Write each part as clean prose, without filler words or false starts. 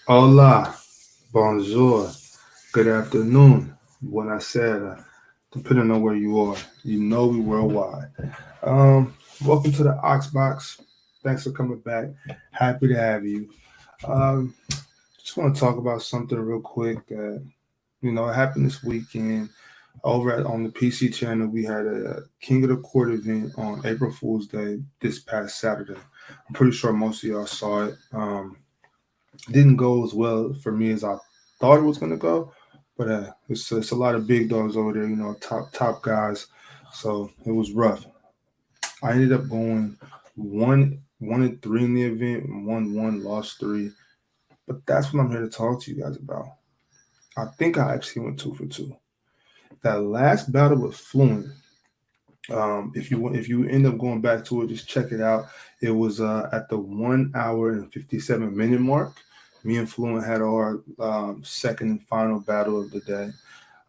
Hola, bonjour, good afternoon, buonasera, depending on where you are. You know we worldwide. Welcome to the Oxbox. Thanks for coming back. Happy to have you. Um, just want to talk about something real quick that it happened this weekend. On the PC channel, we had a King of the Court event on April Fool's Day this past Saturday. I'm pretty sure most of y'all saw it. Didn't go as well for me as I thought it was gonna go, but it's a lot of big dogs over there, top guys. So it was rough. I ended up going one and three in the event, and won one, lost three. But that's what I'm here to talk to you guys about. I think I actually went two for two. That last battle with Fluent. If you end up going back to it, just check it out. It was at the 1 hour and 57 minute mark. Me and Fluent had our second and final battle of the day.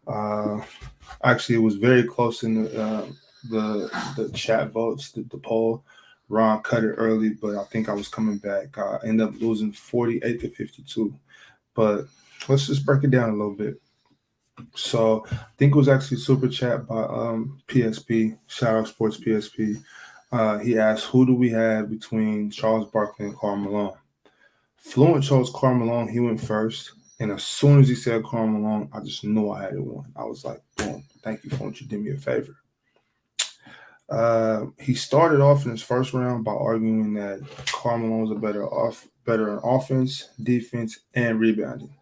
Uh, Actually, it was very close in the chat votes, the poll. Ron cut it early, but I think I was coming back. I ended up losing 48-52. But let's just break it down a little bit. So I think it was actually super chat by PSP, Shout Out Sports PSP. He asked, "Who do we have between Charles Barkley and Karl Malone?" Fluent chose Karl Malone. He went first, and as soon as he said Karl Malone, I just knew I had it won. I was like, "Boom! Thank you, Fluent. You did me a favor." He started off in his first round by arguing that Karl Malone was better in offense, defense, and rebounding.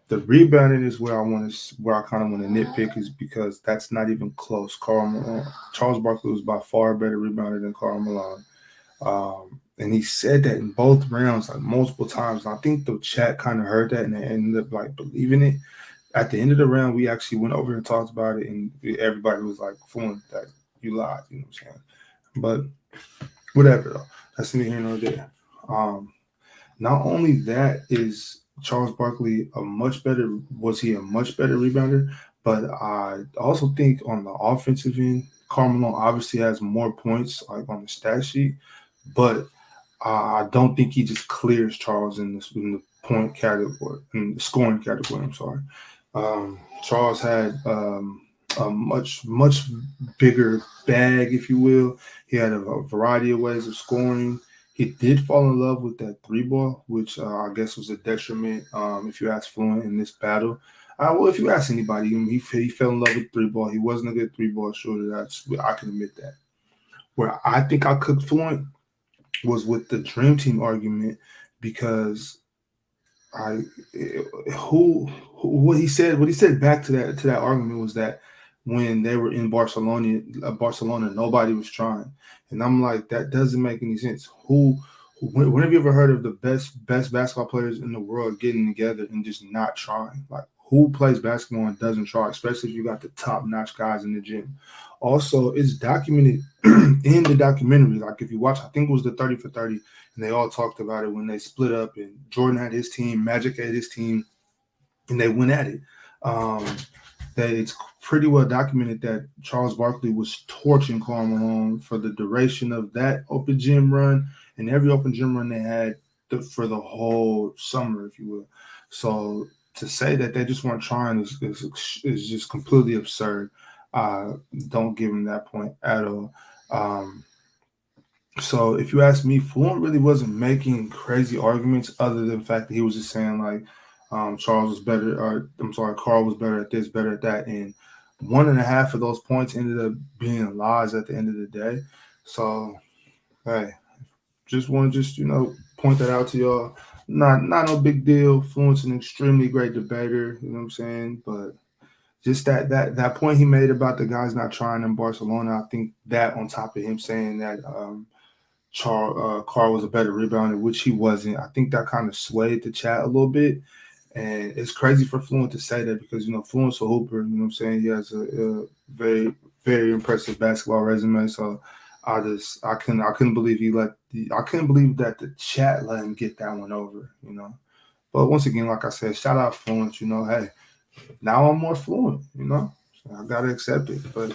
The rebounding is where I kind of want to nitpick is because that's not even close. Charles Barkley was by far better rebounder than Karl Malone, and he said that in both rounds like multiple times. And I think the chat kind of heard that and they ended up like believing it. At the end of the round, we actually went over and talked about it, and everybody was like, "Fluent, that you lied." You know what I'm saying? But whatever though, that's neither here nor there. Um, Not only that is Charles Barkley he a much better rebounder, but I also think on the offensive end, Carmelo obviously has more points like on the stat sheet, but I don't think he just clears Charles in the point category, in the scoring category. I'm sorry. Charles had a much bigger bag, if you will. He had a variety of ways of scoring. He did fall in love with that three ball, which I guess was a detriment. If you ask Fluent in this battle, well, if you ask anybody, he fell in love with three ball. He wasn't a good three ball shooter. I can admit that. Where I think I cooked Fluent was with the Dream Team argument because I what he said back to that argument was that when they were in Barcelona, nobody was trying, and I'm like, that doesn't make any sense. When have you ever heard of the best basketball players in the world getting together and just not trying? Like, who plays basketball and doesn't try, especially if you got the top notch guys in the gym? Also, it's documented in the documentary. Like, if you watch, I think it was the 30 for 30, and they all talked about it when they split up, and Jordan had his team, Magic had his team, and they went at it. Um, that it's pretty well documented that Charles Barkley was torching Karl Malone for the duration of that open gym run and every open gym run they had for the whole summer, if you will. So to say that they just weren't trying is just completely absurd. Don't give him that point at all. Um, so if you ask me, Fluent really wasn't making crazy arguments other than the fact that he was just saying like Charles was better, or I'm sorry, Carl was better at this, better at that, and one and a half of those points ended up being lies at the end of the day. So hey, just want to point that out to y'all. Not no big deal. Fluent's an extremely great debater, you know what I'm saying, but just that point he made about the guys not trying in Barcelona, I think that on top of him saying that Carl was a better rebounder, which he wasn't. I think that kind of swayed the chat a little bit. And it's crazy for Fluent to say that because, Fluent's a hooper. You know what I'm saying? He has a very, very impressive basketball resume. So I couldn't believe I couldn't believe that the chat let him get that one over. But once again, like I said, shout out Fluent, hey, now I'm more fluent. So I gotta accept it. But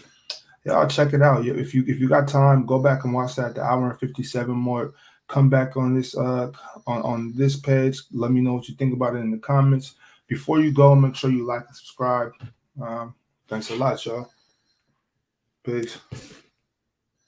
yeah, I'll check it out. If you got time, go back and watch that. The hour and 57 mark. come back on this on this page. Let me know what you think about it in the comments. Before you go, make sure you like and subscribe. Thanks a lot, y'all. Peace.